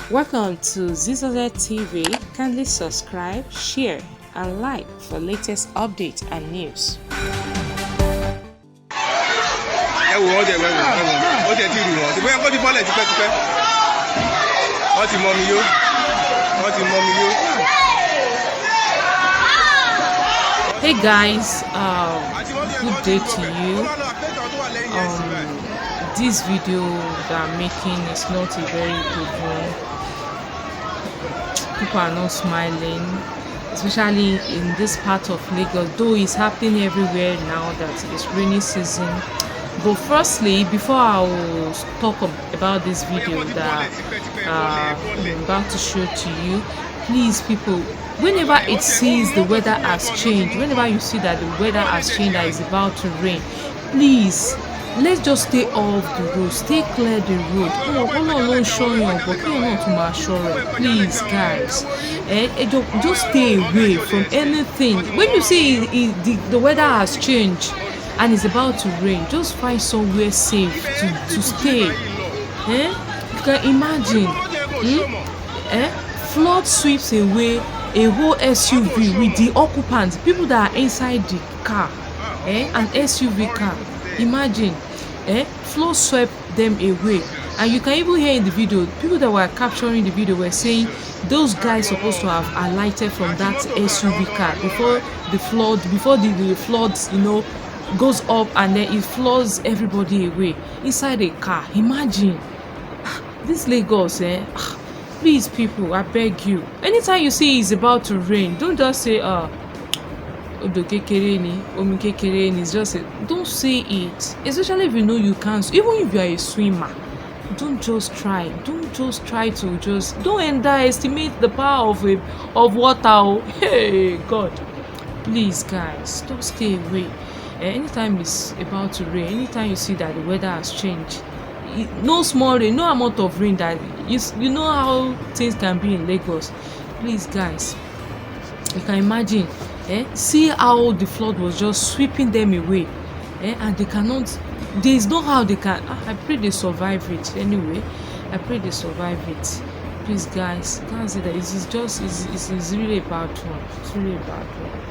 Welcome to Zisodel TV. Kindly subscribe, share, and like for latest updates and news. Hey guys, good day to you. This video that I'm making is not a very good one. People are not smiling, especially in this part of Lagos, though it's happening everywhere now that it's rainy season. But firstly, before I will talk about this video that I'm about to show to you, please people, whenever it sees the weather has changed, whenever you see that the weather has changed, that it's about to rain, please, let's just stay off the road, stay clear the road. Please guys, just stay away from anything. When you see the weather has changed and it's about to rain, just find somewhere safe to stay. You can imagine, flood sweeps away a whole SUV with the occupants, people that are inside the car, an SUV car. Imagine, flood swept them away. And you can even hear in the video, people that were capturing the video were saying those guys supposed to have alighted from that SUV car before the flood, floods, goes up and then it floods everybody away inside a car. Imagine this Lagos, please people, I beg you, anytime you see it's about to rain, don't just say it's just don't say it, especially if you know you can't. Even if you are a swimmer, don't just try to don't underestimate the power of water. Hey God, please guys, don't stay away. Anytime it's about to rain, anytime you see that the weather has changed, no small rain, no amount of rain, that you know how things can be in Lagos. Please guys, you can imagine, see how the flood was just sweeping them away, and there is no how they can. I pray they survive it anyway. I pray they survive it. Please guys, can't say that it's really a bad one. It's really a bad one.